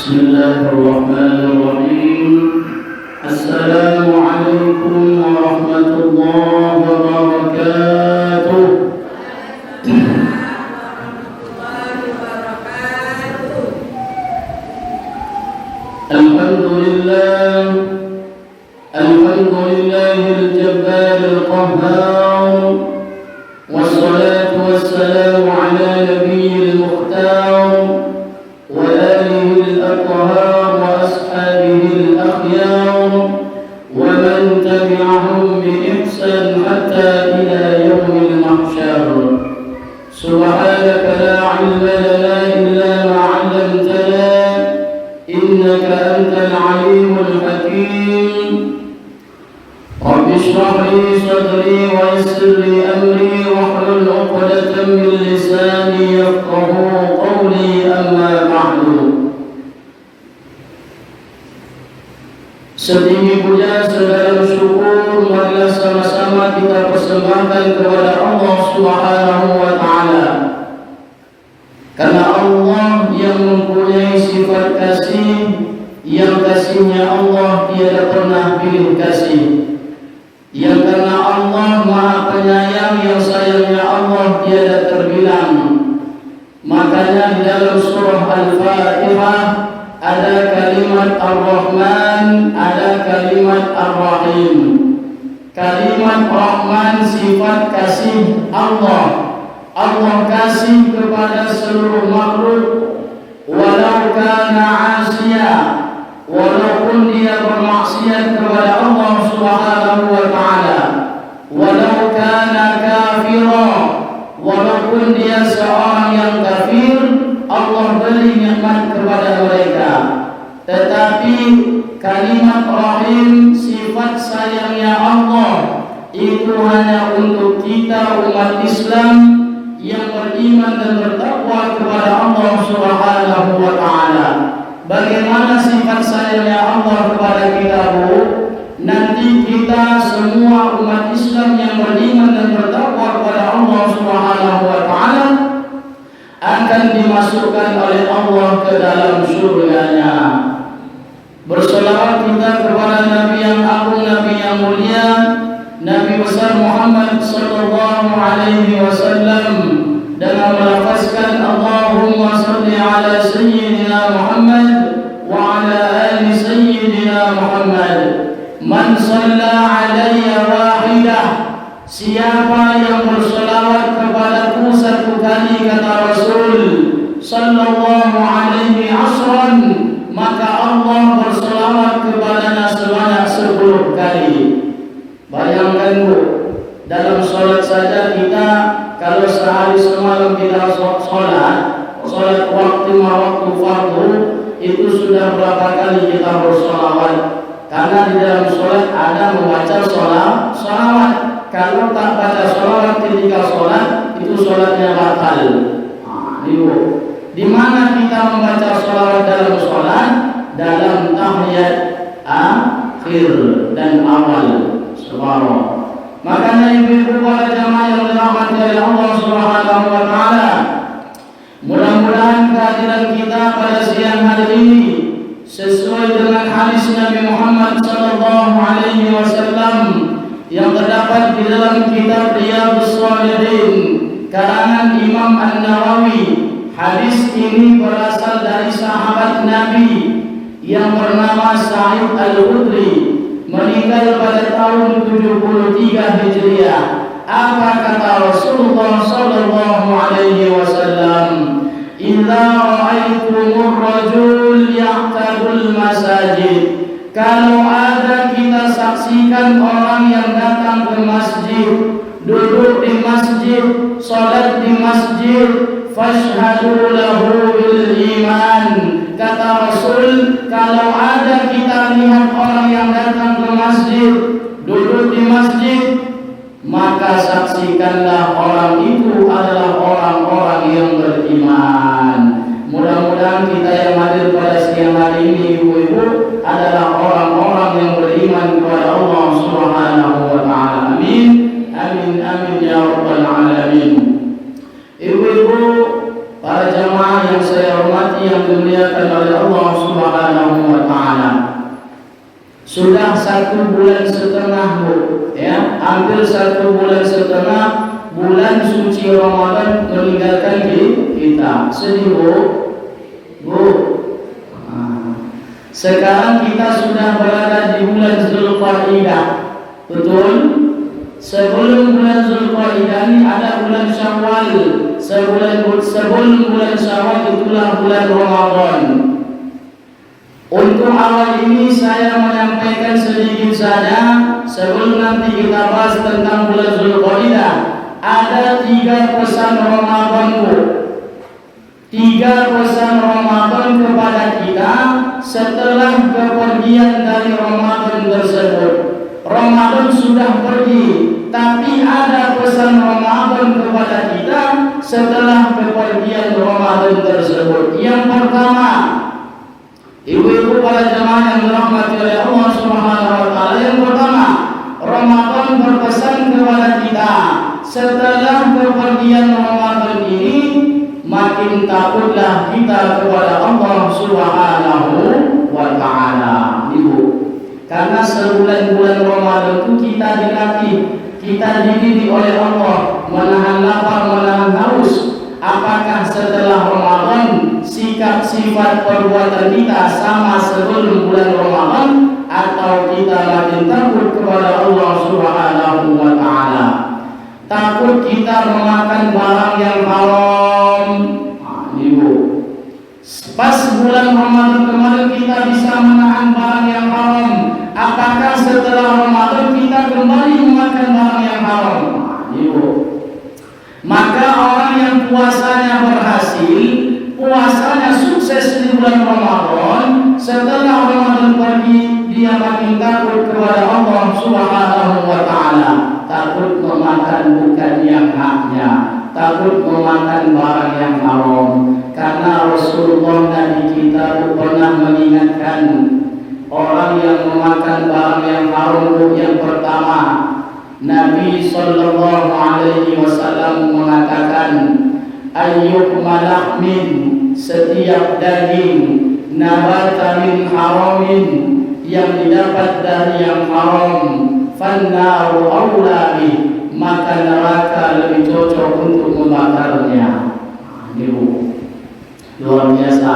Bismillahirrahmanirrahim. Assalamualaikum warahmatullahi wabarakatuh. Alhamdulillah, alhamdulillahil jabbaril qahhar. Wassalatu wassalamu ala nabiyyil mukhtar wa alihi al-athhar wa ashabihi al-akhyar wa man tabi'ahum bi ihsan hatta ila yawmil mahsyar. Subhanaka la 'ilma lana illa ma 'allamtana innaka antal 'alimul hakim. Rabbi shrah li sadri wa yassir li amri wahlul 'uqdatam min lisani yafqahu qawli, amma ba'du. Setinggi puja segala syukur marilah sama-sama kita persembahkan kepada Allah Subhanahu wa taala. Karena Allah yang mempunyai sifat kasih, yang kasihnya Allah tiada pernah pilih kasih. Yang karena Allah Maha Penyayang, yang sayangnya Allah tiada terbilang. Makanya di dalam surah Al-Fatihah ada kalimat Ar-Rahman, ada kalimat Ar-Rahim. Kalimat Rahman sifat kasih Allah. Allah kasih kepada seluruh makhluk, walau kana 'asiya, walaupun dia bermaksiat kepada Allah Subhanahu wa taala, walau kana kafira, walaupun dia seorang yang kafir, Allah beri nikmat kepada mereka. Tetapi kalimat Rahim sifat sayangnya Allah itu hanya untuk kita umat Islam yang beriman dan bertakwa kepada Allah Subhanahu wa taala. Bagaimana sifat sayangnya Allah kepada kita, Bu? Nanti kita semua umat Islam yang beriman dan bertakwa kepada Allah Subhanahu wa taala akan dimasukkan oleh Allah ke dalam surganya. Bersolawat kita kepada Nabi yang agung, Nabi yang mulia, Nabi besar Muhammad sallallahu alaihi wasallam, dengan melafazkan Allahumma salli ala sayyidina Muhammad wa ala ali sayyidina Muhammad. Man shalla alayya wahidah, siapa yang bersolawat kepadaku satu kali, kata Rasul sallallahu alaihi asran, maka Allah bersolawat kepadanya sebanyak 10 kali. Bayangkan, Bu, dalam sholat saja kita, kalau sehari semalam kita sholat waktu fardu, itu sudah berapa kali kita bersolawat. Karena di dalam sholat ada membaca sholawat. Kalau tak baca sholawat ketika sholat, itu sholatnya batal. Di mana kita membaca sholawat dalam sholat? Dalam tahiyat akhir dan awal. Subhanallah. Makanya ibu-ibu para jamaah yang dirahmati oleh Allah Subhanahu wa taala, mudah-mudahan kehadiran kita pada siang hari ini sesuai dengan hadis Nabi Muhammad sallallahu alaihi wasallam yang terdapat di dalam kitab Riyadhus Shalihin karangan Imam An-Nawawi. Hadis ini berasal dari sahabat Nabi yang bernama Sa'id Al-Khudri, meninggal pada tahun 73 Hijriah. Apa kata Rasulullah sallallahu alaihi wasallam? Idza ra'aitumur rajul ya'tadul masajid, kalau ada kita saksikan orang yang datang ke masjid, duduk di masjid, salat di masjid, fashhadu lahu bil iman. Kata Rasul, kalau ada kita lihat orang yang datang ke masjid, duduk di masjid, maka saksikanlah orang itu adalah orang-orang yang beriman. Mudah-mudahan kita yang hadir pada siang hari ini, ibu-ibu, adalah orang-orang yang beriman kepada Allah Subhanahu wa taala. Amin. Amin amin ya rabbal alamin. Ibu-ibu, para jamaah yang saya hormati, yang dimuliakan oleh Allah Subhanahu Subhanahu wa ta'ala. Sudah 1 bulan setengah, Bu, ya, hampir 1 bulan setengah bulan suci Ramadan meninggalkan kita. Sedih, Bu? Bu. Sekarang kita sudah berada di bulan Zulqa'dah. Betul? Sebelum bulan Zulqa'dah ini ada bulan Syawal. Sebelum bulan Syawal itulah bulan Ramadan. Untuk awal ini saya menyampaikan sedikit saja sebelum nanti kita bahas tentang bulan Zulqa'dah. Ada 3 pesan Ramadan, Bu. 3 pesan Ramadan kepada kita setelah kepergian dari Ramadan tersebut. Ramadan sudah pergi, tapi ada pesan Ramadan kepada kita setelah kepergian Ramadan tersebut. Yang pertama, ibu-ibu para jemaah yang dirahmati oleh Allah Subhanahu wa ta'ala, yang pertama, Ramadan berpesan kepada kita setelah kepergian Ramadan ini, makin takutlah kita kepada Allah Subhanahu wa ta'ala. Ibu, karena sebulan-bulan Ramadan itu kita dilatih, kita dididik oleh Allah menahan lapar, menahan haus. Apakah setelah Ramadan sikap sifat perbuatan kita sama sebelum bulan Ramadan, atau kita makin takut kepada Allah Subhanahu wa ta'ala? Takut kita memakan barang yang haram. Ibu, pas bulan Ramadan kemarin kita bisa menahan barang yang haram. Apakah setelah Ramadan kita kembali memakan barang yang haram? Ibu, maka orang yang puasanya berhasil, puasanya sukses di bulan Ramadan, setelah Ramadan pergi dia makin takut kepada Allah Subhanahu wa ta'ala. Takut memakan bukan yang haknya, takut memakan barang yang haram. Karena Rasulullah Nabi kita pernah mengingatkan orang yang memakan barang yang haram. Yang pertama, Nabi sallallahu alaihi wasallam mengatakan, ayyuhuma lahmin, setiap daging, nabata min haramin, yang didapat dari yang haram, fannaru aula bih, maka neraka lebih cocok untuk membakarnya. Ibu, luar biasa.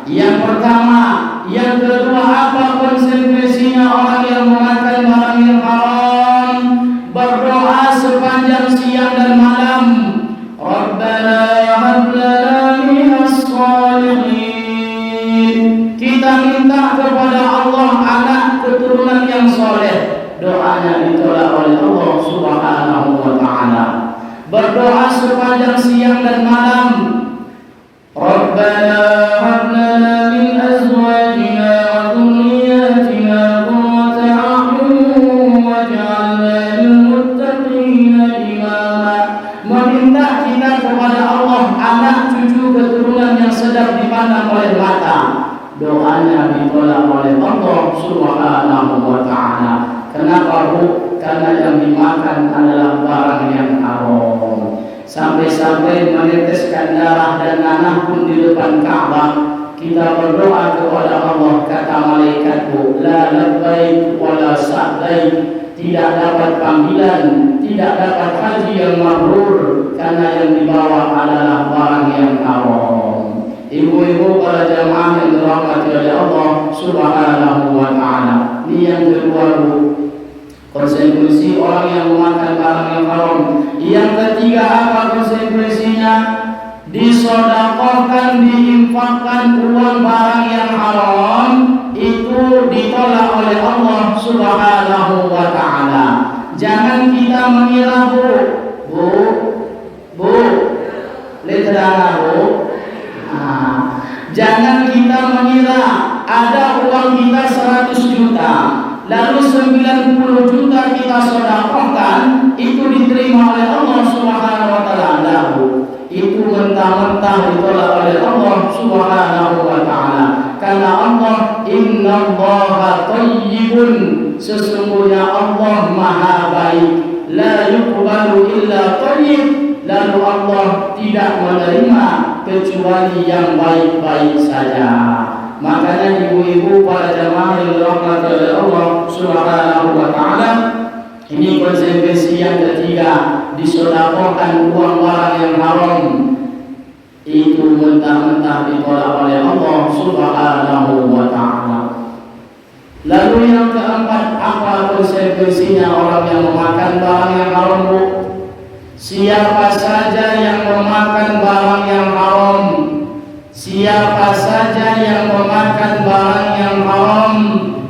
Yang pertama. Yang kedua, apa konsekuensinya orang yang memakan barang yang haram? Berdoa sepanjang siang dan malam, Rabbana hab lana minas shalihin. Kita minta kepada Allah anak keturunan yang soleh. Doanya ditolak oleh Allah Subhanahu wa ta'ala. Berdoa sepanjang siang dan malam, Rabbana hab lana min azwajina wa dhurriyyatina qurrata a'yun waj'alna lil muttaqina imama. Meminta kita kepada Allah anak cucu keturunan yang sedap dipandang oleh mata. Doanya ditolak oleh Allah Subhanahu wa ta'ala. Kenapa, Bu? Karena yang dimakan adalah barang yang haram. Sampai-sampai meneteskan darah dan nanah pun di depan Ka'bah. Kita berdoa kepada Allah, kata malaikat, Bu, la labbaik wa la sa'daik. Tidak dapat panggilan, tidak dapat haji yang mabrur, karena yang dibawa adalah barang yang haram. Ibu-ibu para jamaah yang dirahmati oleh Allah Subhanahu wa ta'ala. Ini yang kedua, Bu, konsekuensi orang yang memakan barang yang haram. Yang ketiga, apa konsekuensinya? Disedekahkan, diinfakkan uang barang yang haram, itu ditolak oleh Allah Subhanahu wa ta'ala. Jangan kita mengira, Bu, lihat, Bu. Jangan kita mengira ada uang kita 100 juta, lalu 90 juta kita sedekahkan, itu diterima oleh Allah Subhanahu wa ta'ala. Itu mentah-mentah ditolak oleh Allah Subhanahu wa ta'ala. Karena Allah, innallaha thayyibun, sesungguhnya Allah maha baik, la yuqbalu illa thayyib, lalu Allah tidak menerima kecuali yang baik-baik saja. Makanya ibu-ibu para jamaah yang dirahmati oleh Allah Subhanahu wa taala, ini konsekuensi yang ketiga, disedekahkan uang barang yang haram itu mentah-mentah ditolak oleh Allah Subhanahu wa taala. Lalu yang keempat, apa konsekuensinya orang yang memakan barang yang haram, Bu? Siapa saja yang memakan barang yang haram, siapa saja yang memakan barang yang haram,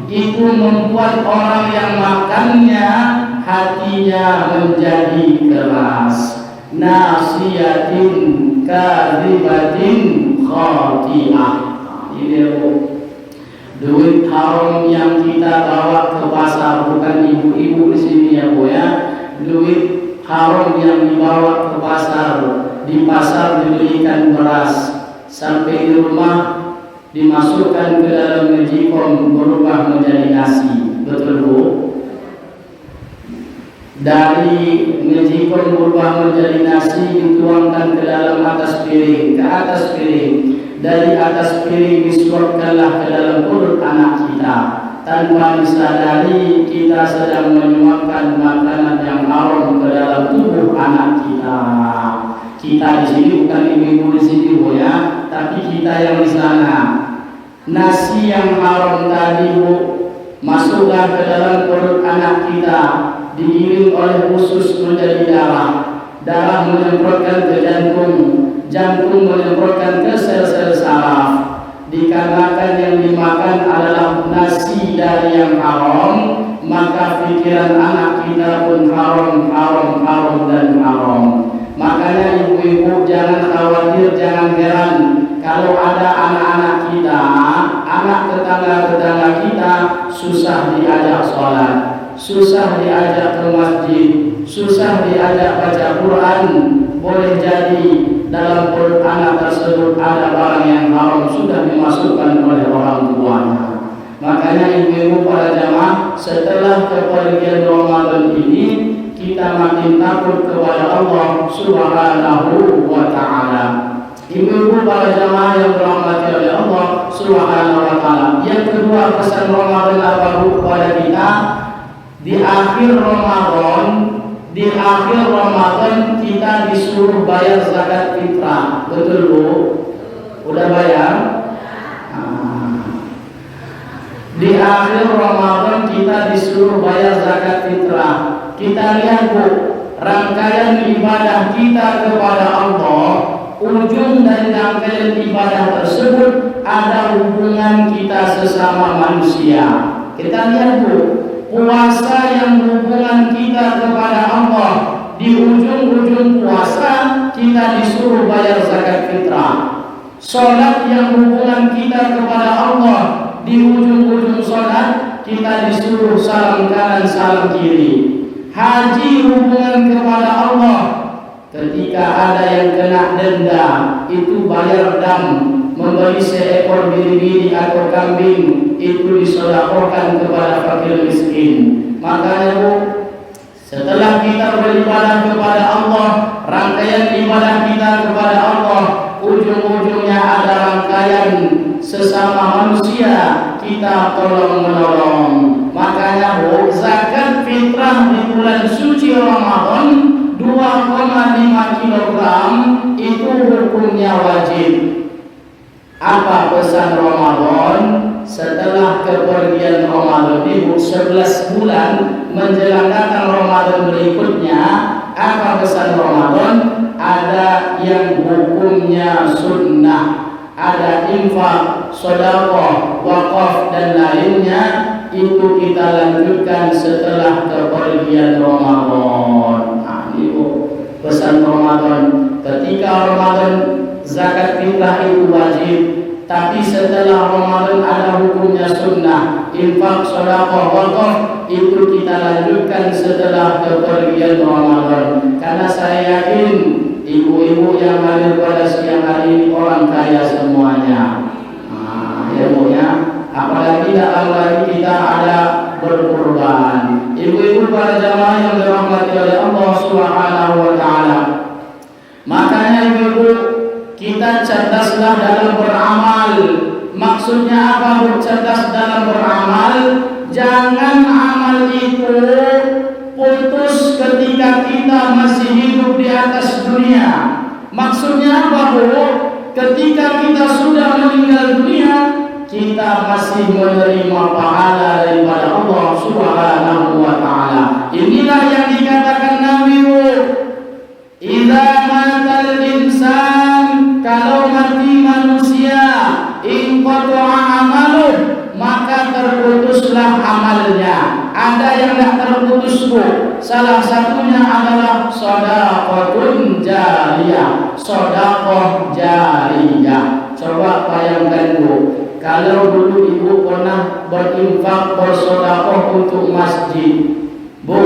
itu membuat orang yang makannya hatinya menjadi keras. Nasiyatin kadhibatin khati'ah. Ini duit haram yang kita bawa ke pasar, bukan ibu-ibu di sini ya Bu ya. Duit haram yang dibawa ke pasar, di pasar dibelikan beras, sampai di rumah dimasukkan ke dalam magicom berubah menjadi nasi. Betul Bu? Dari magicom berubah menjadi nasi dituangkan ke dalam atas piring, ke atas piring. Dari atas piring disuapkanlah ke dalam perut anak kita. Tanpa disadari kita sedang menyuapkan makanan yang haram ke dalam tubuh anak kita. Kita di sini bukan ibu-ibu di sini Bu ya, tapi kita yang di sana. Nasi yang haram tadi Bu masuklah ke dalam perut anak kita, digiling oleh usus menjadi darah, darah menyemprotkan ke jantung, jantung menyemprotkan ke sel-sel saraf. Dikarenakan yang dimakan adalah nasi dari yang haram, maka pikiran anak kita pun haram, haram, haram dan haram. Makanya ibu-ibu jangan khawatir, jangan heran kalau ada anak-anak kita, anak tetangga-tetangga kita susah diajak sholat, susah diajak ke masjid, susah diajak baca Quran. Boleh jadi dalam perut anak tersebut ada barang yang haram sudah dimasukkan oleh orang tuanya. Makanya ibu-ibu para jamaah, setelah kepergian Ramadan ini kita makin takut kepada Allah Subhanahu wa taala. Ibu-ibu para jamaah yang dirahmati oleh Allah Subhanahu wa taala. Yang kedua, pesan Ramadan apa Bu kepada kita? Di akhir Ramadan kita disuruh bayar zakat fitrah. Betul Bu? Udah bayar? Di akhir Ramadan kita disuruh bayar zakat fitrah. Kita lihat Bu, rangkaian ibadah kita kepada Allah, ujung dari rangkaian ibadah tersebut ada hubungan kita sesama manusia. Kita lihat Bu, puasa yang hubungan kita kepada Allah, di ujung-ujung puasa kita disuruh bayar zakat fitrah. Salat yang hubungan kita kepada Allah, di ujung-ujung salat kita disuruh salam kanan salam kiri. Haji hubungan kepada Allah, ketika ada yang kena denda itu bayar dam, membeli seekor biri-biri atau kambing itu disedekahkan kepada fakir miskin. Makanya Bu, setelah kita beribadah kepada Allah, rangkaian ibadah kita kepada Allah, ujung-ujungnya ada rangkaian sesama manusia kita tolong-menolong. Makanya Bu, zakat fitrah di bulan suci Ramadan 2,5 kilogram itu hukumnya wajib. Apa pesan Ramadan? Setelah kepergian Ramadan Ibu 11 bulan menjelang datang Ramadan berikutnya, apa pesan Ramadan? Ada yang hukumnya sunnah, ada infak, sedekah, wakaf dan lainnya, itu kita lanjutkan setelah kepergian Ramadan. Nah, ini Bu, pesan Ramadan. Ketika Ramadan zakat fitrah itu wajib, tapi setelah Ramadan ada hukumnya sunnah, infak, sedekah, wakaf, itu kita lanjutkan setelah kepergian Ramadan. Karena saya yakin ibu-ibu yang hadir pada siang hari ini orang kaya semuanya. Nah, ya Bu ya. Apalagi dalam lagi kita ada berkorban. Ibu-ibu para jamaah yang dirahmati oleh Allah Subhanahu wa taala. Makanya ibu-ibu, kita cerdaslah dalam beramal, Maksudnya apa cerdas dalam beramal? Jangan amal itu putus ketika kita masih hidup di atas dunia. Maksudnya apa, Bu? Ketika kita sudah meninggal dunia, kita masih menerima pahala daripada Allah Subhanahu wa ta'ala. Inilah yang dikatakan Nabi, Bu. Idza matal insan, kalau mati manusia, inqata'a amaluh, maka terputuslah amalnya. Ada yang tidak terputus, Bu. Salah satunya adalah shadaqatun jariyah. Shadaqah jariyah. Coba bayangkan, Bu, kalau dulu ibu pernah berinfak bersedekah untuk masjid, Bu,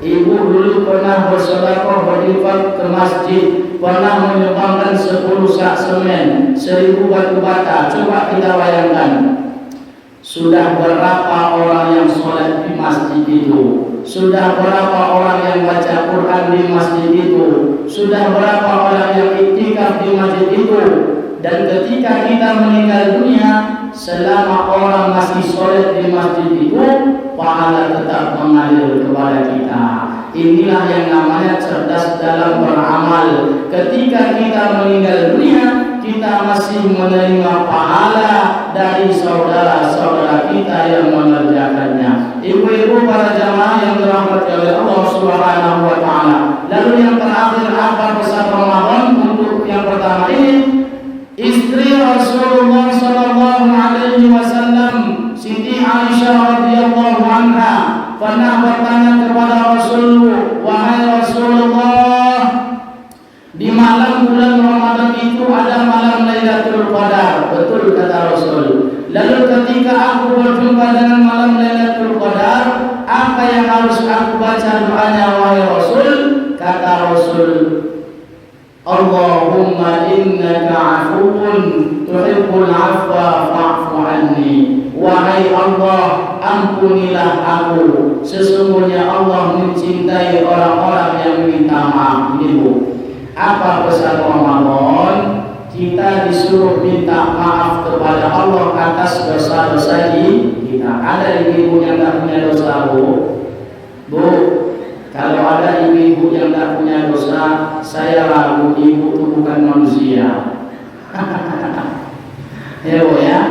ibu dulu pernah bersedekah berinfak ke masjid, pernah menyumbangkan 10 sak semen, 1000 batu bata. Coba kita bayangkan, sudah berapa orang yang sholat di masjid itu? Sudah berapa orang yang baca Quran di masjid itu? Sudah berapa orang yang iktikaf di masjid itu? Dan ketika kita meninggal dunia, selama orang masih sholat di masjid itu, pahala tetap mengalir kepada kita. Inilah yang namanya cerdas dalam beramal. Ketika kita meninggal dunia, kita masih menerima pahala dari saudara-saudara kita yang mengerjakannya. Ibu-ibu para jamaah yang dirahmati oleh Allah Subhanahu wa ta'ala. Lalu yang terakhir, apa pesan Ramadan untuk yang pertama ini? Istri Rasulullah sallallahu alaihi wasallam, Siti Aisyah radhiyallahu anha, pernah bertanya kepada Rasulullah, wahai Rasulullah, di malam bulan Ramadan itu ada malam Lailatul Qadar. Betul kata Rasul. Lalu ketika aku berjumpa dengan malam Lailatul Qadar, apa yang harus aku baca doanya, wahai Rasul? Kata Rasul, Allahumma innaka afuun tuhibbul afwa fa'fu anni. Wahai Allah, ampunilah aku. Sesungguhnya Allah mencintai orang-orang yang minta maaf. Ini, Bu. Apa pesan Ramadan? Kita disuruh minta maaf kepada Allah atas dosa-dosa kita. Ada ibu yang tak punya dosa, Bu? Bu, kalau ada ibu yang tak punya dosa, saya ragu ibu itu bukan manusia. Ya, Bu, ya.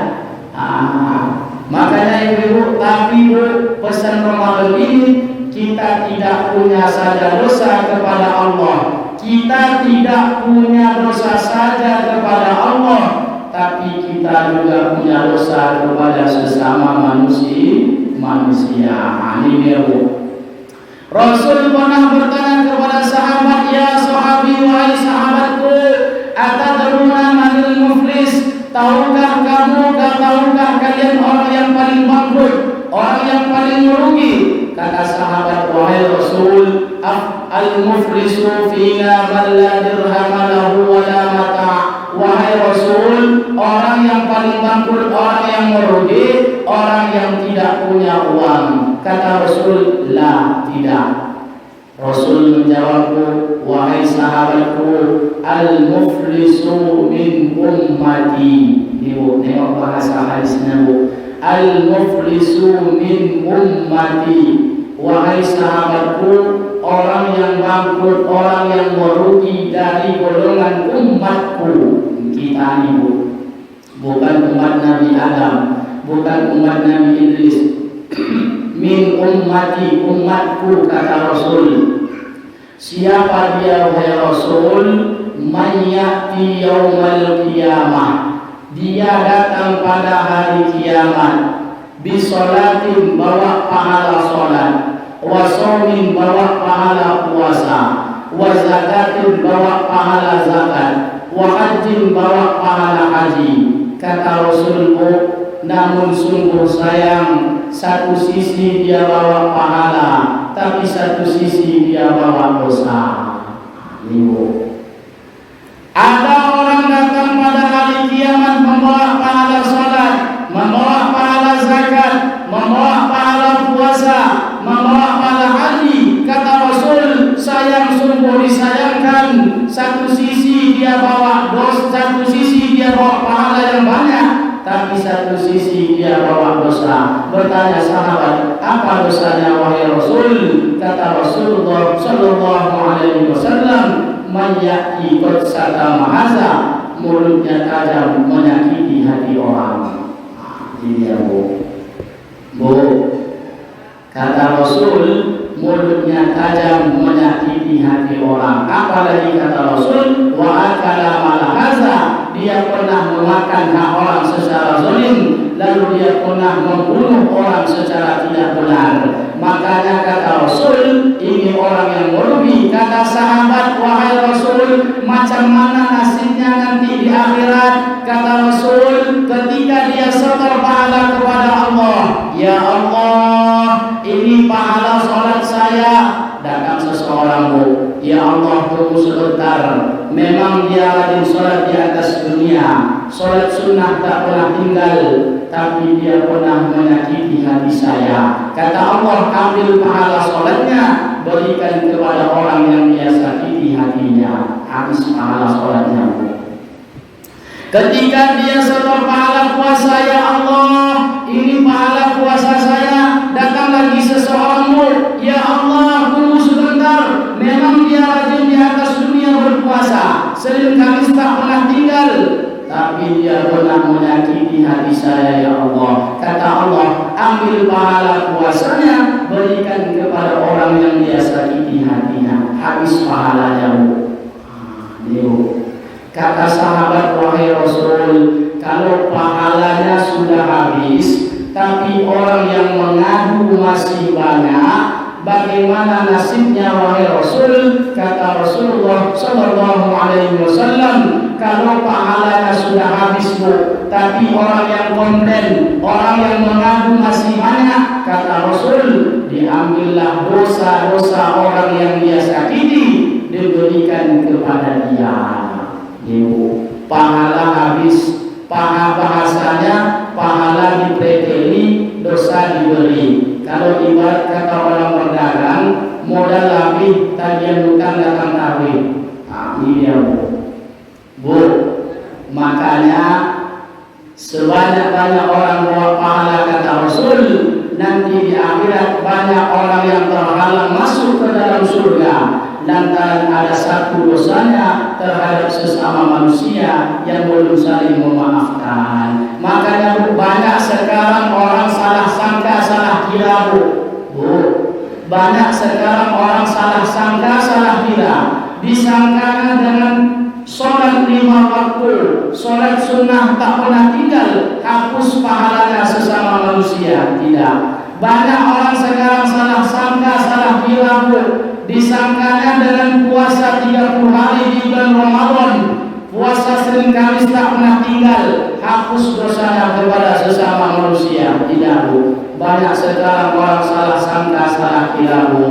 Makanya ibu, tapi Bu, pesan Ramadan ini, kita tidak punya saja dosa kepada Allah. Kita tidak punya dosa saja kepada Allah, tapi kita juga punya dosa kepada sesama manusia. Ini, Bu. Rasul pernah bertanya kepada sahabat, ya sahabi, wahai sahabatku, atadruna manil muflis? Tahukah kamu, tahukah kalian orang yang paling bangkrut, orang yang paling merugi? Kata sahabat, wahai Rasul, al-muflisu fina man la dirham lahu wa la mata'. Wahai Rasul, orang yang paling bangkrut, orang yang merugi, orang yang tidak punya uang. Kata Rasul, la, tidak. Rasul menjawabku, wahai sahabatku, al-muflisu min ummati. Ibu, tengok bahasa hadisnya, Bu. Al-muflisu min ummati. Wahai sahabatku, orang yang bangkrut, orang yang merugi dari golongan umatku. Kita ini, Bu. Bukan umat Nabi Adam, bukan umat Nabi Idris. Min ummati, umatku, kata Rasul. Siapa dia, wahai Rasul? Man ya'ti yaumal qiyamah. Dia datang pada hari kiamat. Bisolatin, bawa pahala solat. Wasomin, bawa pahala puasa. Wazakatin, bawa pahala zakat. Wahajin, bawa pahala haji. Kata Rasulku, namun sungguh sayang, satu sisi dia bawa pahala, tapi satu sisi dia bawa dosa. Ibu, ada orang datang pada hari kiamat membawa pahala salat, membawa pahala zakat, membawa pahala puasa, membawa pahala haji. Kata Rasul, sayang, sungguh disayangkan, satu sisi dia bawa dosa, satu sisi dia bawa pahala yang banyak, tapi tapi satu sisi dia bawa dosa. Bertanya sahabat, apa dosanya wahai Rasul? Kata Rasulullah sallallahu alaihi wasallam, man ya'ti qad satama haza, mulutnya tajam menyakiti hati orang. Ini ya Bu. Kata Rasul, mulutnya tajam menyakiti hati orang. Apalagi kata Rasul, wa akala malahaza, dia pernah memakan hak orang secara zalim, lalu dia pernah membunuh orang secara tidak benar. Makanya kata Rasul, ini orang yang merugi. Kata sahabat, wahai Rasul, macam mana nasibnya nanti di akhirat? Kata Rasul, ketika dia setor pahala kepada Allah, ya Allah, ini pahala sholat saya. Datang seseorang, Bu, ya Allah, tunggu sebentar. Memang dia rajin sholat di atas dunia, sholat sunnah tak pernah tinggal, tapi dia pernah menyakiti hati saya. Kata Allah, ambil pahala sholatnya, berikan kepada orang yang dia sakiti hatinya. Habis pahala sholatnya, Bu. Ketika dia setor pahala puasa, ya Allah, ini pahala puasa saya. Datang lagi seseorang, Bu, ya Allah, tunggu sebentar. Memang dia rajin di atas dunia berpuasa, Senin Kamis tak pernah tinggal, tapi dia pernah menyakiti hati saya, ya Allah. Kata Allah, ambil pahala puasanya, berikan kepada orang yang dia sakiti hatinya. Habis pahalanya, Bu. Kata sahabat, wahai Rasul, kalau pahalanya sudah habis, tapi orang yang mengadu masih banyak, bagaimana nasibnya wahai Rasul? Kata Rasulullah sallallahu alaihi wasallam, kalau pahalanya sudah habis, Bu, tapi orang yang komplain, orang yang mengadu masih banyak, kata Rasul, diambillah dosa-dosa orang yang dia sakiti, diberikan kepada dia. Ibu, pahala habis, bahasanya pahala dipreteli, dosa diberi. Kalau ibarat kata orang berdagang, modal lebih, tagihan hutang datang tarik. Ini dia, Bu. Makanya sebanyak-banyak orang bawa pahala, kata Rasul, nanti di akhirat banyak orang yang terhalang masuk ke dalam surga lantaran ada satu dosanya terhadap sesama manusia yang belum saling memaafkan. Makanya banyak sekarang orang salah sangka, salah kira, Bu. Banyak sekarang orang salah sangka, salah kira. Disangkanya dengan sholat 5 waktu, sholat sunnah tak pernah tinggal, hapus pahalanya sesama manusia. Tidak. Banyak orang sekarang salah sangka, salah kira, Bu. Disangkanya dengan puasa 30 hari di bulan Ramadan, puasa Senin Kamis tak pernah tinggal, hapus dosanya kepada sesama manusia. Tidak, Bu. Banyak sekarang orang salah sangka, salah kira, Bu.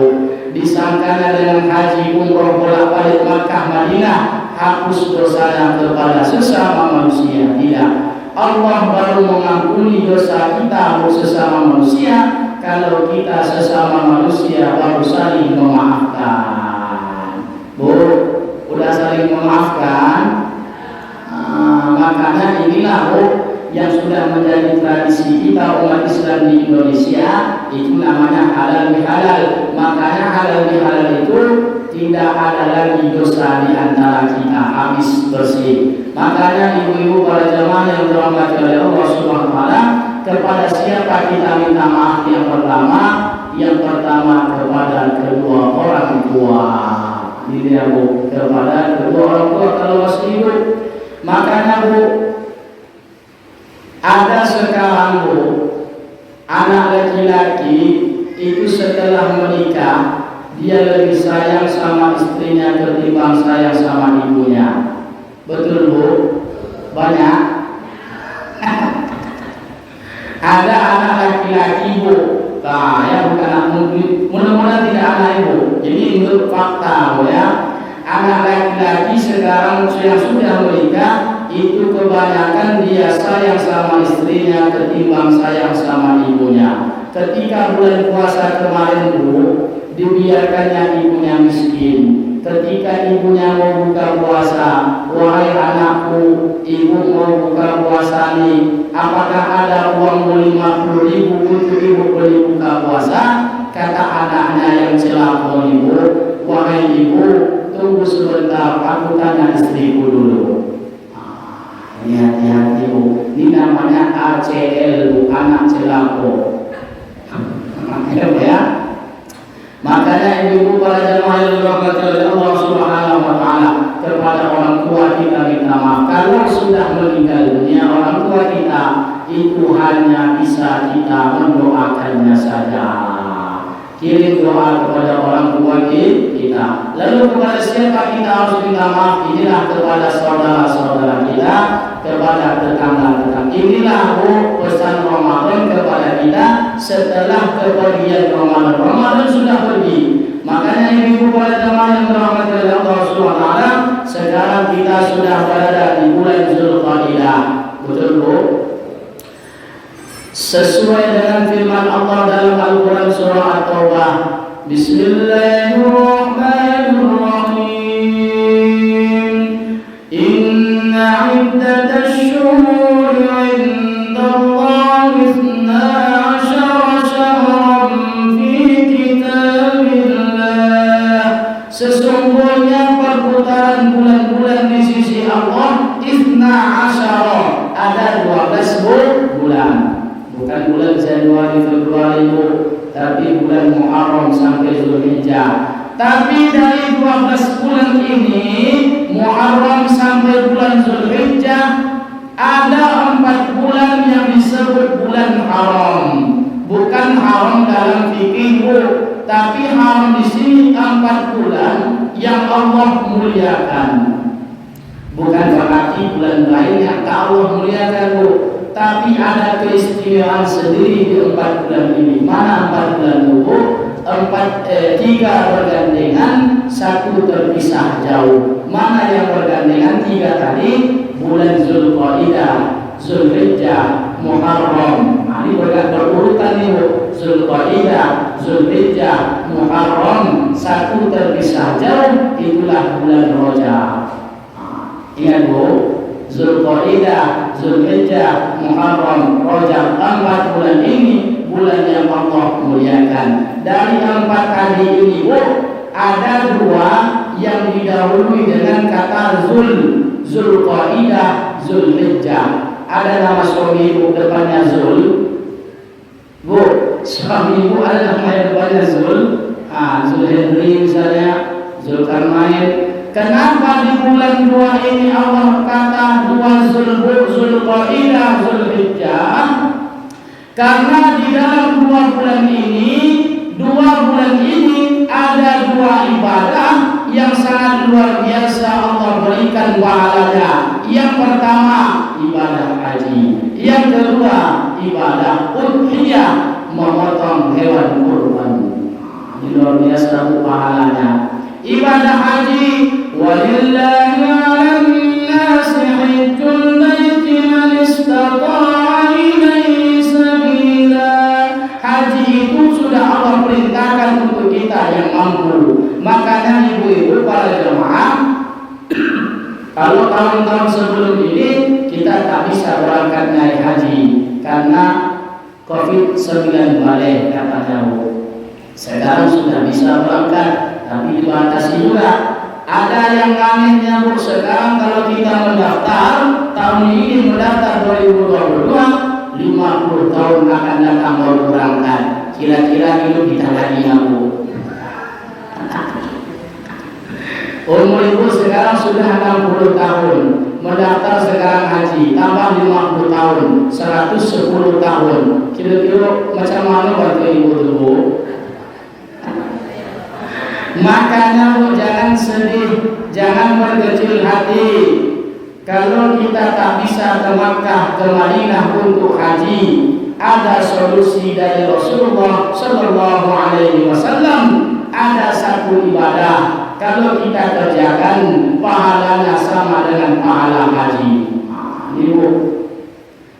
Disangkanya dengan haji umroh bolak-balik Makkah Madinah, hapus dosanya kepada sesama manusia. Tidak. Allah baru mengampuni dosa kita sesama manusia kalau kita sesama manusia baru saling memaafkan. Bu, udah saling memaafkan. Makanya inilah, Bu, yang sudah menjadi tradisi kita umat Islam di Indonesia, itu namanya halal bihalal. Makanya halal bihalal itu tidak ada lagi dosa di antara kita, habis bersih. Makanya ibu-ibu para jemaah yang dirahmati oleh Allah Subhanahu wa taala, kepada siapa kita minta maaf yang pertama? Yang pertama kepada kedua orang tua. Ini dia, Bu, kepada kedua orang tua kalau masih hidup. Makanya, Bu, ada sekarang, Bu, anak laki-laki itu setelah menikah dia lebih sayang sama istrinya ketimbang sayang sama ibunya. Betul, Bu? Banyak. Ada anak laki-laki, Bu, ya bukan anak mungkin, mudah-mudahan tidak anak ibu. Jadi menurut fakta, Bu, ya, anak laki-laki sekarang yang sudah menikah itu kebanyakan dia sayang sama istrinya ketimbang sayang sama ibunya. Ketika bulan puasa kemarin, Bu, dibiarkannya ibunya miskin, ketika ibunya mau buka puasa, wahai anakku, ibu mau buka puasa nih, apakah ada uang 50.000 untuk ibu beli buka puasa? Kata anaknya yang celaka ibu, wahai ibu, tunggu sebentar, aku tanya istriku dulu. Hati-hati bu, ini namanya ACL bu, anak celako. Ya. Makanya ibu para jemaah yang dirahmati oleh Allah Subhanahu wa taala, kepada orang tua kita minta maaf. Kalau sudah meninggal dunia orang tua kita, itu hanya bisa kita mendoakannya saja. Kirim doa kepada orang tua kita. Lalu kepada siapa kita harus minta maaf? Inilah kepada saudara-saudara kita, kepada tetangga-tetangga. Inilah pesan Ramadan kepada kita setelah kepergian Ramadan. Ramadan sudah pergi. Makanya ibu para jemaah yang dirahmati oleh Allah Subhanahu wa taala, sekarang kita sudah berada di bulan Zulqa'dah. Betul bu? Sesuai dengan firman Allah dalam Al-Quran surah At-Taubah, Bismillahirrahmanirrahim. Inna iddatash syuhuri 'indallahi 12 syahran fi kitabillah. Sesungguhnya perputaran bulan-bulan di sisi Allah 12, ada 12 bulan. Bukan bulan Januari, Februari bu, tapi bulan Muharram sampai Zulhijjah. Tapi dari 12 bulan ini, Muharram sampai bulan Zulhijjah, ada 4 bulan yang disebut bulan haram. Bukan haram dalam fikih bu, tapi haram di sini 4 bulan yang Allah muliakan. Bukan berarti bulan lain yang Allah muliakan bu, tapi ada keistimewaan sendiri di 4 bulan ini. Mana 4 bulan itu? 3 bergandengan, 1 terpisah jauh. Mana yang bergandengan? 3 tadi, bulan Zulqa'dah, Zulhijjah, Muharram. Ini berurutan itu. Zulqa'dah, Zulhijjah, Muharram, 1 terpisah jauh, itulah bulan Rajab. Ingat bu, Zulqa'dah, Zulhijjah, Muharram, Rajab, 4 bulan ini bulan yang Allah muliakan. Dari 4 tadi ini bu, ada 2 yang didahului dengan kata Zulqa'dah, Zulhijjah. Ada nama suami ibu depannya Zul. Bu, suami ibu ada nama yang depannya Zul. Zul Henry misalnya, Zulkarnain. Kenapa di bulan 2 ini Allah kata 2 Zulqa'dah, Zulhijjah? Karena di dalam 2 bulan ini, 2 bulan ini ada 2 ibadah yang sangat luar biasa Allah berikan pahalanya. Yang pertama ibadah haji, yang kedua ibadah udhiyah, memotong hewan kurban. Ini luar biasa pahalanya. Ibadah haji, walillahi 'alan nasi hajjul baiti man istata'a ilaihi sabila. Haji itu sudah Allah perintahkan untuk kita yang mampu. Makanya ibu-ibu para jemaah, kalau tahun-tahun sebelum ini kita tak bisa berangkat naik haji karena COVID-19 balik katanya bu. Sekarang sudah bisa berangkat, tapi dibatasi juga. Ada yang anehnya bu, sekarang kalau kita mendaftar tahun ini mendaftar 2022, 50 tahun akan datang baru berangkat. Kira-kira hidup kita lagi bu. Umur ibu sekarang sudah 60 tahun, mendaftar sekarang haji, tambah 50 tahun, 110 tahun. Kira-kira macam mana waktu ibu dulu? Makanya bu, jangan sedih, jangan berkecil hati. Kalau kita tak bisa ke Makkah, ke Madinah untuk haji, ada solusi dari Rasulullah Sallallahu Alaihi Wasallam. Ada satu ibadah, kalau kita kerjakan pahalanya sama dengan pahala haji. Ibu,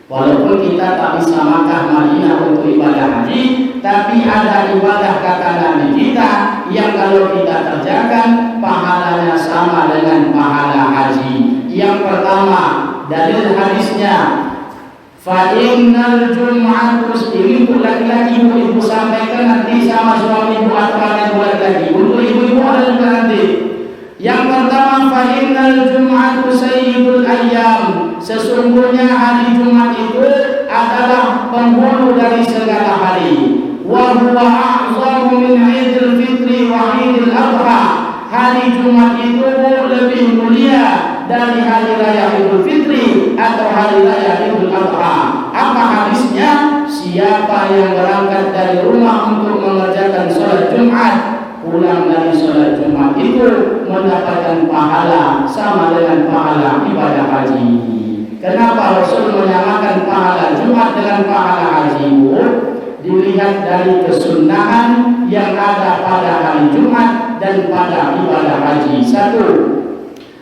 walaupun kita tak bisa Makkah Madinah untuk ibadah haji, tapi ada ibadah kata Nabi kita yang kalau kita kerjakan pahalanya sama dengan pahala haji. Yang pertama, dalil hadisnya, fa innal jum'ah, ini untuk laki-laki ibu sampaikan nanti sama suami ibu atau anak laki-laki. Untuk ibu-ibu ada juga nanti. Yang pertama, fa innal jum'ah sayyidul ayyam, sesungguhnya hari Jumat itu adalah penghulu dari segala hari. Wa huwa a'zamu min 'idil fitri wa 'idil adha. Hari Jumat itu lebih mulia dari hari raya Idul Fitri atau hari raya Idul Adha. Apa hadisnya? Siapa yang berangkat dari rumah untuk mengerjakan sholat Jumat, pulang dari sholat Jumat itu mendapatkan pahala sama dengan pahala ibadah haji. Kenapa Rasul menyamakan pahala Jumat dengan pahala haji? Dilihat dari kesunahan yang ada pada hari Jumat dan pada ibadah haji. Satu,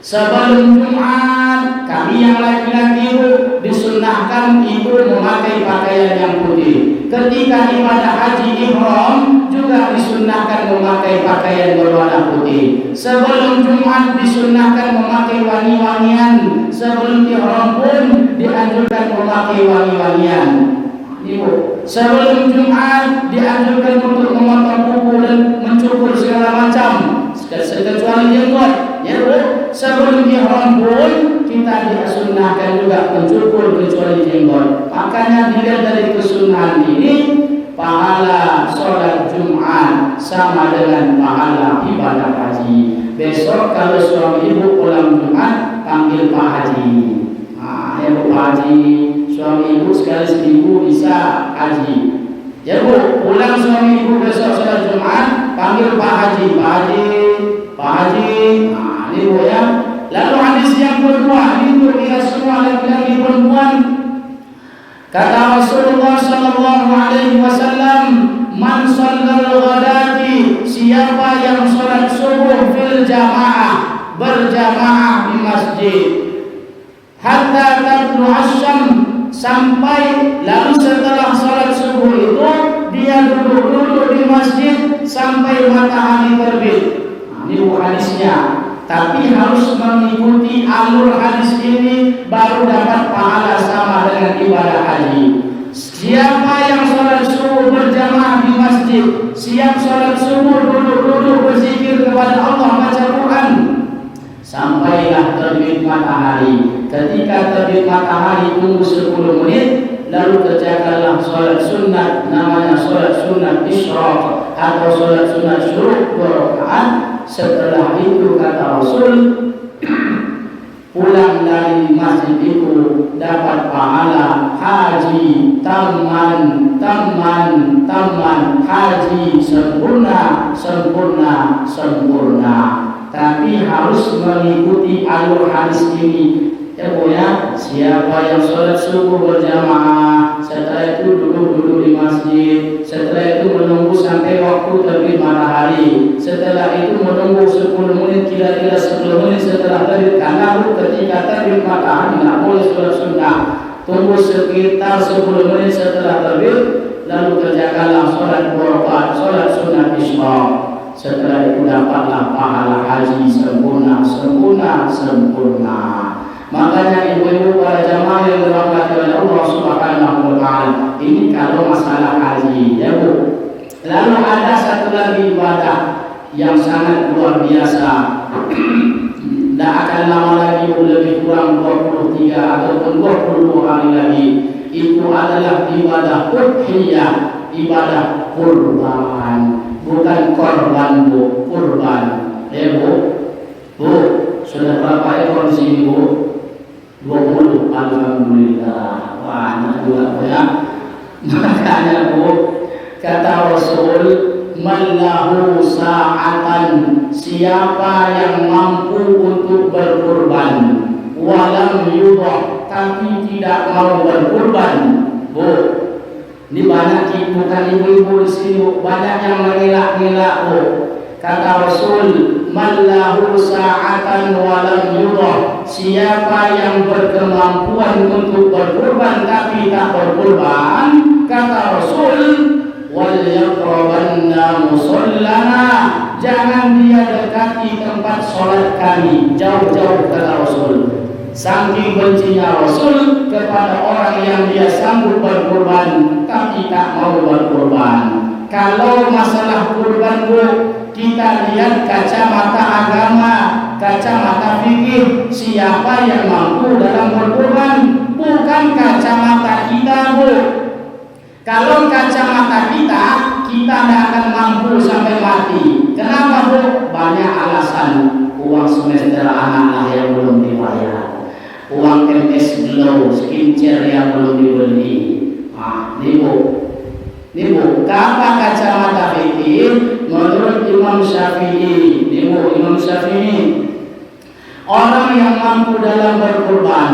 sebelum Jumat kami yang laki-laki disunahkan itu memakai pakaian yang putih. Ketika ibadah haji ihram juga disunahkan memakai pakaian berwarna putih. Sebelum Jumat disunahkan memakai wangi-wangian. Sebelum ihram pun dianjurkan memakai wangi-wangian. Ibu, sebelum Jumat dianjurkan untuk memotong kuku dan mencukur segala macam, kecuali jenggot. Ya, sebelum ihram pun kita disunahkan juga mencukur kecuali jenggot. Makanya dilihat dari kesunahan ini, pahala sholat Jumat sama dengan pahala ibadah haji. Besok kalau suami ibu pulang Jumat, panggil Pak Haji. Ya Bu Pak Haji, suami ibu sekali seminggu bisa haji. Ya Bu, pulang suami ibu besok sholat Jumat, panggil Pak Haji. Pak Haji, Pak Haji. Nah, ini Bu ya. Lalu hadis yang kedua, ini untuk kita semua laki-laki perempuan. Kata Rasulullah sallallahu alaihi wasallam, man shallal ghadati, siapa yang sholat subuh fil jamaah, berjamaah di masjid, hatta tadlu asyam, sampai lalu setelah sholat subuh itu dia duduk di masjid sampai matahari terbit. Nah, ini hadisnya. Tapi harus mengikuti alur hadis ini baru dapat pahala sama dengan ibadah haji. Siapa yang sholat subuh berjamaah di masjid, siap sholat subuh duduk berzikir kepada Allah, baca Quran, sampailah terbit matahari. Ketika terbit matahari tunggu 10 menit, lalu kerjakanlah sholat sunat, namanya sholat sunat isyraq atau sholat sunat syuruk 2 rakaat. Setelah itu kata Rasul, pulang dari masjid itu dapat pahala haji taman, haji sempurna. Tapi harus mengikuti alur hadis ini. Ya Bu ya, siapa yang sholat subuh berjamaah, setelah itu duduk di masjid, setelah itu menunggu sampai waktu terbit matahari, setelah itu menunggu 10 menit, kira-kira 10 menit setelah terbit, karena ketika terbit matahari tidak boleh sholat sunnah, tunggu sekitar 10 menit setelah terbit, lalu kerjakanlah sholat 2 rakaat, sholat sunnah isyraq. Setelah itu dapatlah pahala haji sempurna. Makanya ibu-ibu para jamaah yang dirahmati oleh Allah Subhanahu wa taala, ini kalau masalah haji ya Bu. Lalu ada satu lagi ibadah yang sangat luar biasa. Tidak akan lama lagi, lebih kurang 23 ataupun 22 hari lagi. Itu adalah ibadah udhiyah, ibadah kurban. Bukan korban Bu, kurban. Ya Bu. Bu, sudah berapa ekor di sini Bu? 20, alhamdulillah. Banyak juga ya. Makanya Bu, kata Rasul, man lahu sa'atan, siapa yang mampu untuk berkurban, walam yudhah, tapi tidak mau berkurban. Bu, ini banyak bukan ibu-ibu di sini, banyak yang mengelak-ngelak Bu. Kata Rasul, man lahu sa'atan walam yudhah, siapa yang berkemampuan untuk berkurban tapi tak berkurban, kata Rasul, wal yaqrabanna musallana, jangan dia dekati tempat sholat kami, jauh-jauh kata Rasul. Saking bencinya Rasul kepada orang yang dia sanggup berkorban tapi tak mau berkorban. Kalau masalah kurban Bu, kita lihat kacamata agama, kacamata fikih, siapa yang mampu dalam berkorban, bukan kacamata kita Bu. Kalau kacamata kita tidak akan mampu sampai mati. Kenapa Bu? Banyak alasan. Uang semester anak yang belum dibayar, uang MS Glow, skincare yang belum dibeli. Ini Bu, apa kacamata fikih? Menurut Imam Syafi'i, Imam Syafi'i, orang yang mampu dalam berkorban,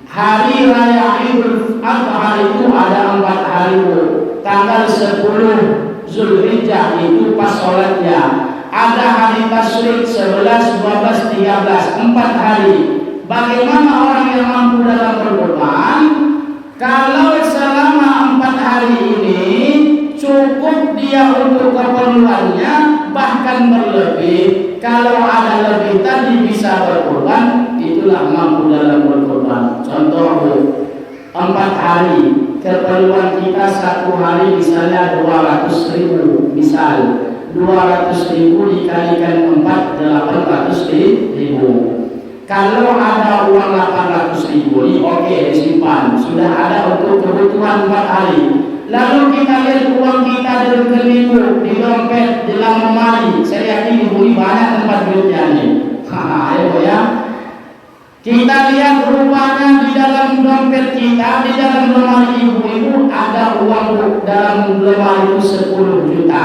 hari raya Idul Adha itu ada 4 hari Bu. Tanggal 10 Zulhijjah itu pas sholatnya. Ada hari tasyrik 11, 12, 13, 4 hari. Bagaimana orang yang mampu dalam berkorban? Kalau selama 4 hari ini cukup dia untuk keperluannya, bahkan berlebih. Kalau ada lebih tadi bisa berkorban, itulah mampu dalam berkorban. Contoh 4 hari, keperluan kita 1 hari misalnya 200.000, misal 200.000 dikalikan 4, 800.000. Kalau ada uang 800.000 ini oke, disimpan, sudah ada untuk kebutuhan 4 hari. Lalu kita lihat uang kita di rekening, di dompet, di dalam lemari. Saya yakin ibu ini banyak tempat duitnya nih. Ayo ya. Kita lihat rupanya di dalam dompet kita, di dalam lemari ibu-ibu ada uang dalam lemari itu 10 juta.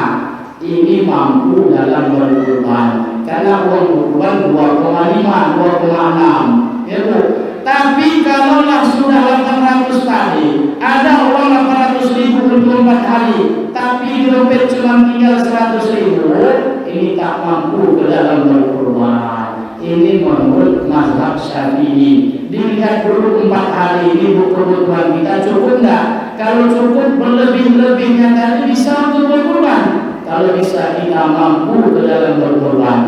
Ini mampu dalam berkorban. Karena uang kurban 2,5, 2,6, ya Bu. Tapi kalaulah sudah 800 tadi, ada uang 800.000 untuk 4 hari, tapi di dompet cuma tinggal 100.000, ini tak mampu ke dalam berkorban. Ini menurut mazhab Syafi'i. Dilihat dulu 4 hari ini kebutuhan kita cukup enggak? Kalau cukup, berlebih-lebihnya tadi bisa untuk berkorban. Kalau bisa kita mampu ke dalam berkorban.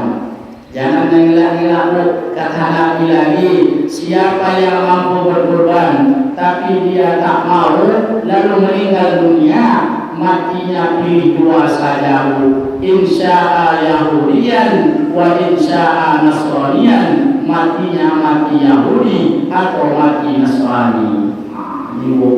Jangan mengelak-elak kata Nabi lagi, siapa yang mampu berkorban tapi dia tak mau lalu meninggal dunia, matinya pilih 2 saja Bu. Insya'a Yahudian wa insya'a Nasranian, matinya mati Yahudi atau mati Nasrani. Ini Bu.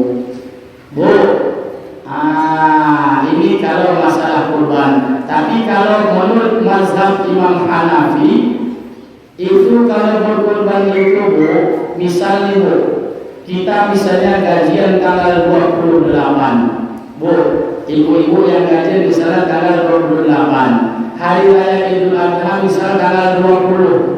Ini kalau masalah kurban. Tapi kalau menurut mazhab Imam Hanafi, itu kalau berkurban itu Bu, misalnya Bu, kita misalnya gajian tanggal 28 Bu, ibu-ibu yang gajian misalnya tanggal 28, hari raya Idul Adha misalnya tanggal 20.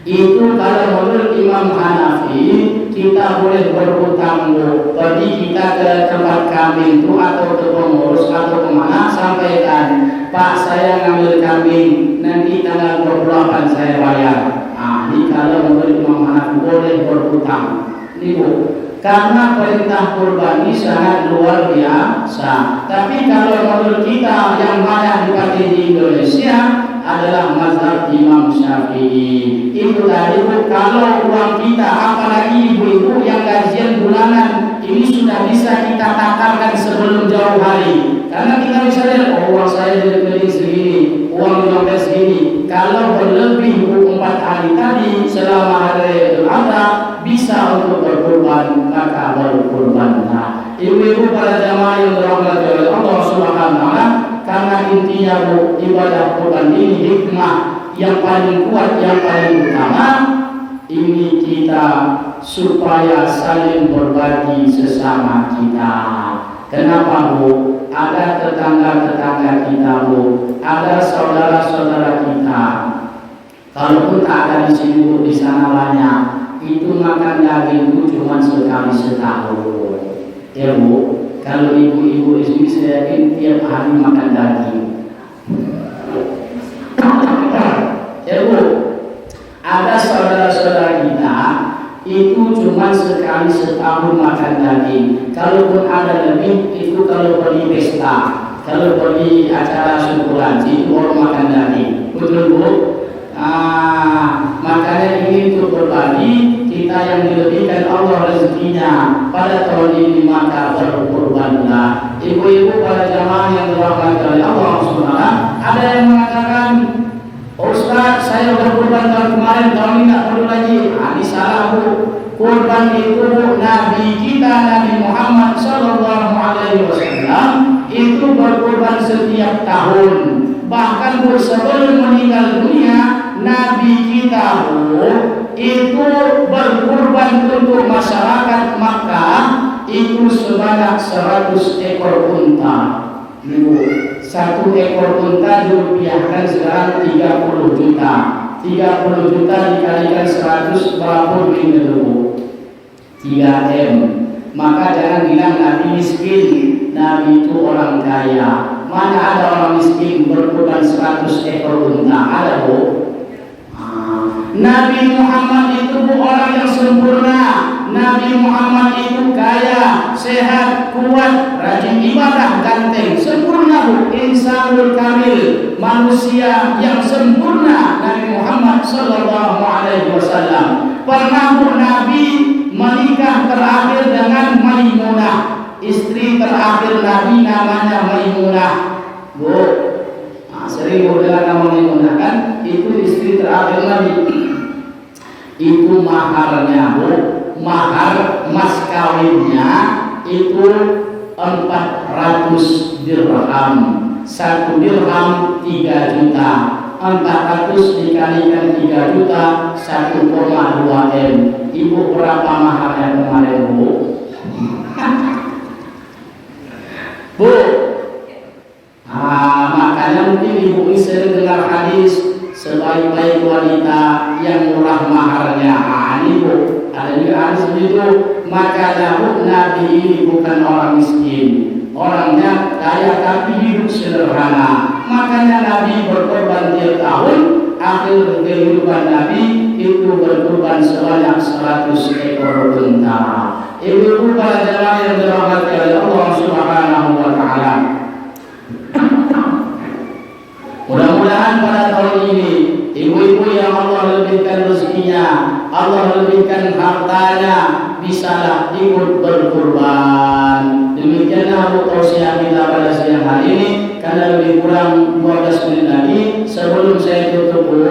Itu kalau menurut Imam Hanafi, kita boleh berhutang Bu. Pergi kita ke tempat kambing itu atau ke pengurus atau kemana, sampaikan, Pak saya ngambil kambing, nanti tanggal 28 saya bayar. Ini kalau menurut Imam Hanafi boleh berhutang. Ini Bu, karena perintah kurban ini sangat luar biasa. Tapi kalau menurut kita yang banyak dipakai di Indonesia adalah mazhab Imam Syafi'i. Itu tadi Bu, kalau uang kita, apalagi ibu-ibu yang gajian bulanan, ini sudah bisa kita takarkan sebelum jauh hari. Karena kita bisa lihat, uang saya di rekening segini, uang di dompet segini. Kalau berlebih 4 hari tadi selama hari Idul Adha bisa untuk berkorban, maka berkorban. Ibu-ibu para jamaah yang dirahmati oleh Allah Subhanahu wa taala, karena intinya Bu, ibadah kurban ini hikmah yang paling kuat, yang paling utama ini kita supaya saling berbagi sesama kita. Kenapa Bu? Ada tetangga-tetangga kita Bu, ada saudara-saudara kita. Kalaupun tak ada di sini Bu, di sana banyak. Itu makan daging Bu cuma sekali setahun. Ya Bu, kalau ibu-ibu di sini saya yakin tiap hari makan daging. Ya Bu, ada saudara-saudara kita itu cuma sekali setahun makan daging. Kalaupun ada lebih itu kalau pergi pesta, kalau pergi acara syukuran itu baru makan daging. Betul Bu? Makanya ini untuk berbagi, kita yang dilebihkan Allah rezekinya pada tahun ini maka berkurbanlah. Ibu-ibu para jamaah yang dirahmati oleh Allah Subhanahu, ada yang mengatakan, Ustaz, saya berkurban tahun kemarin, tahun ini tak perlu lagi. Ini salah Bu. Kurban itu Nabi kita Nabi Muhammad Sallallahu Alaihi Wasallam itu berkurban setiap tahun. Bahkan Bu, sebelum meninggal dunia, Nabi kita Bu itu berkurban untuk masyarakat Makkah itu sebanyak 100 ekor unta. Ibu, satu ekor unta dirupiahkan sekarang 30 juta. 30 juta dikalikan 100 berapa duit itu? 3M. Maka jangan bilang Nabi miskin, Nabi itu orang kaya. Mana ada orang miskin berkurban 100 ekor unta? Ada Bu? Nabi Muhammad itu orang yang sempurna. Nabi Muhammad itu kaya, sehat, kuat, rajin ibadah, ganteng, sempurna Bu. Insanul kamil, manusia yang sempurna. Nabi Muhammad Sallallahu Alaihi Wasallam. Pernah Bu Nabi menikah terakhir dengan Maimunah, istri terakhir Nabi namanya Maimunah. Bu, sering Bu dengar nama Maimunah kan? Itu istri terakhir Nabi. Itu maharnya Bu, mahar mas kawinnya itu 400 dirham. 1 dirham 3 juta. 400 dikalikan 3 juta 1,2 M. Ibu berapa maharnya kemarin Bu? Bu, makanya mungkin ibu ini sering dengar hadis sebaik-baik wanita yang murah maharnya. Ini Bu, ada juga hadis begitu. Maka Bu, Nabi ini bukan orang miskin, orangnya kaya tapi hidup sederhana. Makanya Nabi berkorban tiap tahun. Akhir kehidupan Nabi itu berkorban sebanyak 100 ekor unta. Ibu-ibu para jemaah yang dirahmati oleh Allah Subhanahu wa Ta'ala, mudah-mudahan pada tahun ini ibu-ibu yang Allah lebihkan rezekinya, Allah lebihkan hartanya, bisalah ikut berkurban. Demikianlah Bu tausiah kita pada siang hari ini. Karena lebih kurang 12 menit lagi sebelum saya tutup Bu,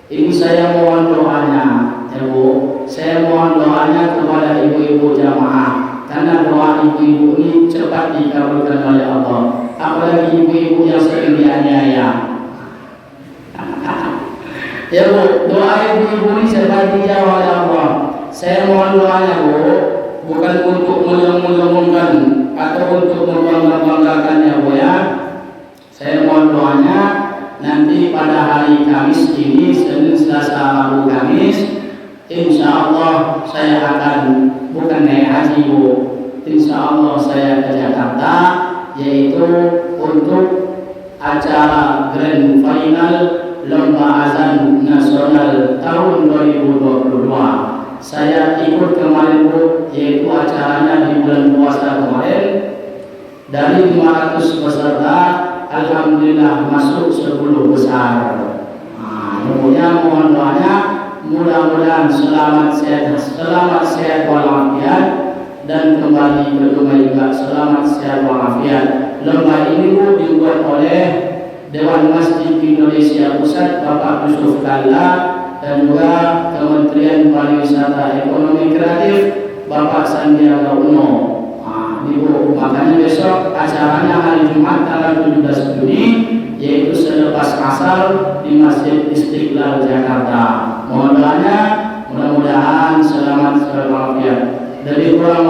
ini saya mohon doanya ya Bu. Saya mohon doanya kepada ibu-ibu jamaah, karena doa ibu-ibu ini cepat dikabulkan oleh Allah. Apalagi ibu-ibu yang sering dianiaya. Ya Bu, doa ibu-ibu ini cepat dijawab oleh Allah. Saya mohon doanya Bu, bukan untuk melengkungkan atau untuk membangga-banggakannya Bu ya. Saya mohon doanya nanti pada hari Kamis ini, Senin, Selasa, Rabu, Kamis, insya Allah saya akan bukan naik haji Bu, insya Allah saya ke Jakarta, yaitu untuk acara grand final lomba azan nasional tahun 2022. Saya ikut kemarin Bu, yaitu acaranya di bulan puasa kemarin. Dari 500 peserta, alhamdulillah masuk 10 besar. Kemudian mohon doanya, mudah-mudahan selamat sehat walafiat dan kembali ke rumah juga selamat sehat walafiat. Lomba ini Bu dibuat oleh Dewan Masjid Indonesia Pusat Bapak Yusuf Kalla dan juga Kementerian Pariwisata Ekonomi Kreatif Bapak Sandiaga Uno. Ibu, makanya besok acaranya hari Jumat tanggal 17 Juni, yaitu selepas asar di Masjid Istiqlal Jakarta. Mohon doanya, mudah-mudahan selamat walafiat. Dari kurang